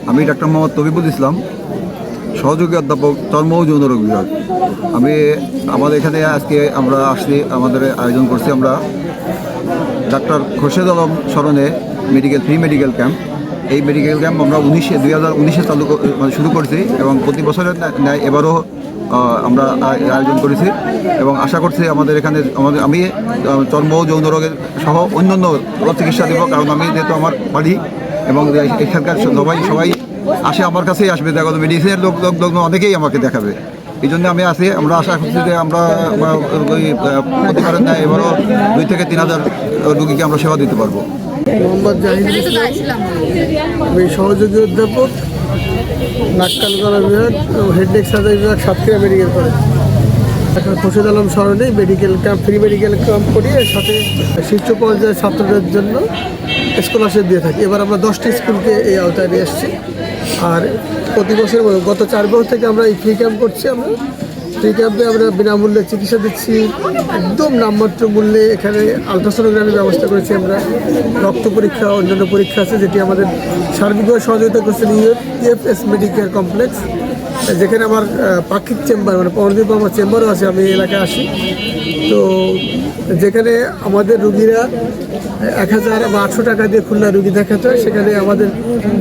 আমি ডাক্তার মোহাম্মদ তবিবুল ইসলাম, সহযোগী অধ্যাপক চর্ম ও যৌন রোগ বিভাগ। আমাদের এখানে আজকে আমরা আসছি, আমাদের আয়োজন করছি আমরা ডাক্তার খোরশেদ আলম স্মরণে ফ্রি মেডিকেল ক্যাম্প। এই মেডিকেল ক্যাম্প আমরা 2019-এ শুরু করেছি এবং প্রতি বছরের ন্যায় এবারও আমরা আয়োজন করেছি এবং আশা করছি আমি চর্ম ও যৌন রোগের সহ অন্যান্য চিকিৎসা দেব, কারণ আমি যেহেতু আমার বাড়ি এবং এখানকার সবাই আসে, আমার কাছেই আসবে, দেখো মেডিসিনের লোক অনেকেই আমাকে দেখাবে। এই জন্য আমরা আশা করছি যে আমরা ওই প্রতিবারের ন্যায় এবারও 2 থেকে 3 হাজার রোগীকে আমরা সেবা দিতে পারবো। মোহাম্মদ জাহিদুল ইসলাম, আমি সহযোগী অধ্যাপক, নাক্কাল গলা বিভাগ এবং হেডনেক সার্জারি বিভাগ, Satkhira medical college. Doctor Khorshed Alam স্মরণে ফ্রি মেডিকেল ক্যাম্প করি, এর সাথে শীর্ষ পর্যায়ের ছাত্রদের জন্য স্কলারশিপ দিয়ে থাকি। এবার আমরা 10টি স্কুলকে এই আওতায় নিয়ে এসেছি। আর প্রতি বছর গত 4 বছর থেকে আমরা এই ফ্রি ক্যাম্প করছি। ফ্রি ক্যাম্পে আমরা বিনামূল্যে চিকিৎসা দিচ্ছি, একদম নামমাত্র মূল্যে। এখানে আলট্রাসোনোগ্রাফির ব্যবস্থা করেছি আমরা, রক্ত পরীক্ষা, অন্যান্য পরীক্ষা আছে, যেটি আমাদের সার্বিকভাবে সহযোগিতা করছেন ইউএফএস মেডিকেয়ার কমপ্লেক্স, যেখানে আমার পাক্ষিক চেম্বার পনেরোদিন আমার চেম্বারও আছে। আমি এলাকায় আসি, তো যেখানে আমাদের রুগীরা 1000 বা 800 টাকা দিয়ে খুলনা রুগী দেখাতে হয়, সেখানে আমাদের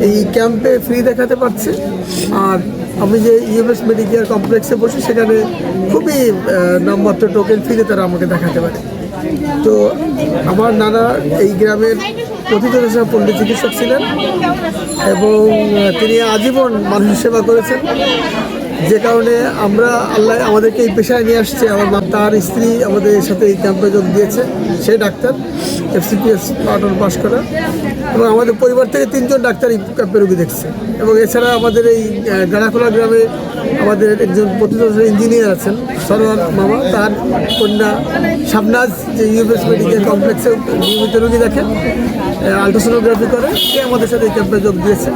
এই ক্যাম্পে ফ্রি দেখাতে পারছে। আর আমি যে ইউএফএস মেডিকেয়ার কমপ্লেক্সে বসি, সেখানে খুবই নামমাত্র টোকেন ফ্রিতে তারা আমাকে দেখাতে পারে। তো আমার নানা এই গ্রামের প্রথিতযশা পল্লী চিকিৎসক ছিলেন এবং তিনি আজীবন মানুষের সেবা করেছেন, যে কারণে আল্লাহ আমাদেরকে এই পেশায় নিয়ে আসছে। তার স্ত্রী আমাদের সাথে এই ক্যাম্পে যোগ দিয়েছে, সে ডাক্তার, FCPS পাস করা, এবং আমাদের পরিবার থেকে 3 জন ডাক্তার এই ক্যাম্পে রোগী দেখছে। এবং এছাড়া আমাদের এই গাড়াখোলা গ্রামে আমাদের একজন প্রথিতযশা ইঞ্জিনিয়ার আছেন, সরোয়ার মামা, তার কন্যা শাবনাজ, যে ইউএফএস মেডিকেল কমপ্লেক্সে নিয়মিত রোগী দেখেন, আলট্রাসোনোগ্রাফি করে, সে আমাদের সাথে এই ক্যাম্পে যোগ দিয়েছে।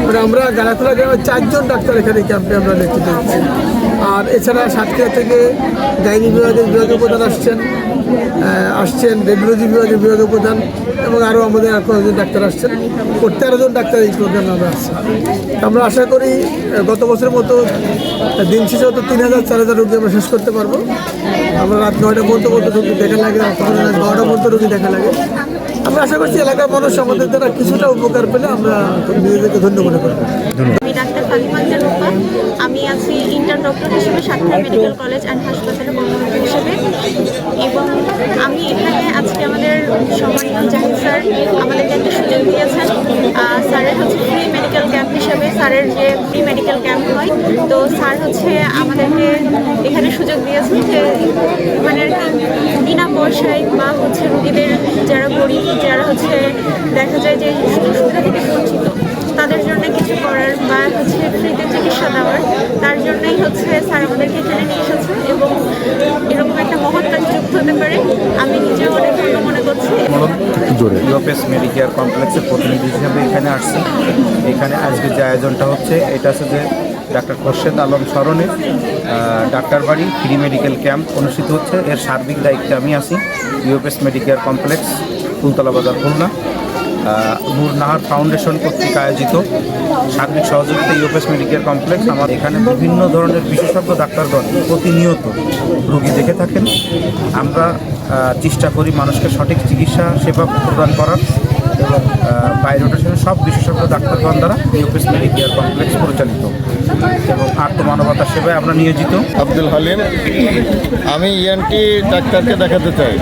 মানে আমরা গাড়াখোলা গ্রামের 4 জন ডাক্তার এখানে এই ক্যাম্পে আমরা নেতৃত্ব দিচ্ছি। আর এছাড়া সাতক্ষীরা থেকে গাইনি বিভাগের প্রধান আসছেন, রেডিওলজি বিভাগের প্রধান, এবং আরও আমাদের কয়েকজন ডাক্তার আসছেন। 13 জন ডাক্তার এই প্রোগ্রামে আমরা আসছি। আমরা আশা করি গত বছরের মতো দিন শেষে হয়তো 3000-4000 রোগী আমরা শেষ করতে পারবো। আমরা রাত 9টা পর্যন্ত রোগী দেখা লাগে, রাত 12টা পর্যন্ত রোগী দেখা লাগে। আমরা আশা করছি এলাকার মানুষ আমাদের দ্বারা কিছুটা উপকার পেলে আমরা নিজেদেরকে ধন্য মনে করবো। আমি ডাক্তার ফাতিমা রূপা, আমি আছি ইন্টার্ন ডক্টর হিসেবে সাতক্ষীরা মেডিকেল কলেজ অ্যান্ড হাসপাতালে কর্মরত হিসেবে। এবং আমি এখানে আজকে আমাদের সম্মানিত জাহিদ স্যার আমাদেরকে একটা সুযোগ দিয়েছেন। স্যারের ফ্রি মেডিকেল ক্যাম্প হিসেবে, স্যারের যে ফ্রি মেডিকেল ক্যাম্প হয়, তো স্যার আমাদেরকে এখানে সুযোগ দিয়েছেন যে মানে বিনা পয়সায় বা রুগীদের যারা গরিব, যারা দেখা যায় যে সুযোগ সুবিধা থেকে বঞ্চিত, তাদের জন্য কিছু করার বা ফ্রিতে চিকিৎসা দেওয়ার, তার জন্যই স্যার আমাদেরকে এখানে নিয়ে এসেছে। এবং এরকম একটা মহৎ কাজ যুক্ত হতে পারে আমি নিজেও অনেক ভালো মনে করছি। ইউএফএস মেডিকেয়ার কমপ্লেক্সের প্রতিনিধি হিসেবে এখানে আসছি। এখানে আজকে যে আয়োজনটা হচ্ছে, এটা হচ্ছে যে ডাক্তার খোরশেদ আলম স্মরণে ডাক্তার বাড়ি ফ্রি মেডিকেল ক্যাম্প অনুষ্ঠিত হচ্ছে। এর সার্বিক দায়িত্বে আমি আছি। ইউএফএস মেডিকেয়ার কমপ্লেক্স, ফুলতলা বাজার, খুলনা, নূর নাহার ফাউন্ডেশন কর্তৃক আয়োজিত সার্বিক সহযোগিতা ইউএফএস মেডিকেল কমপ্লেক্স। আমার এখানে বিভিন্ন ধরনের বিশেষজ্ঞ ডাক্তারগণ প্রতিনিয়ত রোগী দেখে থাকেন। আমরা চেষ্টা করি মানুষকে সঠিক চিকিৎসা সেবা প্রদান করার, এবং বায়োরোটেশনের সব বিশেষজ্ঞ ডাক্তারগণ দ্বারা ইউএফএস মেডিকেল কমপ্লেক্স পরিচালিত এবং আত্মমানবতার সেবায় আমরা নিয়োজিত। আব্দুল হালিম, আমি ইএনটি ডাক্তারকে দেখাতে চাই।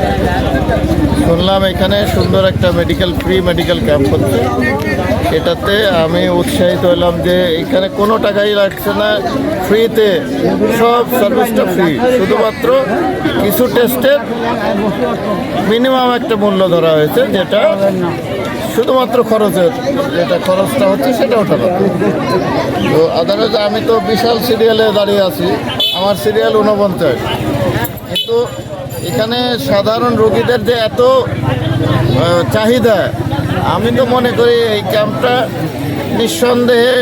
শুনলাম এখানে সুন্দর একটা ফ্রি মেডিকেল ক্যাম্প হচ্ছে, এটাতে আমি উৎসাহিত হলাম যে এখানে কোনো টাকাই লাগছে না, ফ্রিতে সব সার্ভিসটা ফ্রি, শুধুমাত্র কিছু টেস্টের মিনিমাম একটা মূল্য ধরা হয়েছে, যেটা শুধুমাত্র যেটা খরচটা হচ্ছে সেটা ওঠানো। তো আদারওয়াইজ আমি তো বিশাল সিরিয়ালে দাঁড়িয়ে আছি, আমার সিরিয়াল 49, কিন্তু এখানে সাধারণ রোগীদের যে এত চাহিদা, আমি তো মনে করি এই ক্যাম্পটা নিঃসন্দেহে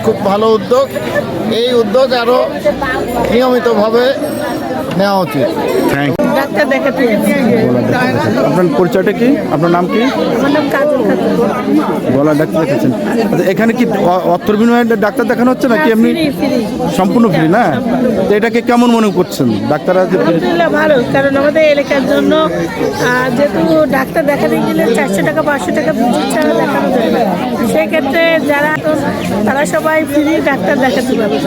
খুব ভালো উদ্যোগ। এই উদ্যোগ আরও নিয়মিতভাবে নেওয়া উচিত। Thank you. ডাক্তার দেখাতে আপনার পরিচয়টা কি? আপনার নাম কি? আমার নাম কাজল খাতুন। গলার ডাক্তার দেখাচ্ছেন। আচ্ছা, এখানে কি অর্থের বিনিময়ে ডাক্তার দেখানো হচ্ছে নাকি এমনি ফ্রি সম্পূর্ণ ফ্রি না? তো এটাকে কেমন মনে করছেন ডাক্তাররা যে আলহামদুলিল্লাহ ভালো, কারণ আমাদের এলাকার জন্য যেহেতু ডাক্তার দেখাতে গেলে 400 টাকা 500 টাকা ভিজিট ছাড়া দেখানো যায় না, সেক্ষেত্রে যারা তারা সবাই ফ্রি ডাক্তার দেখাতে পারবে।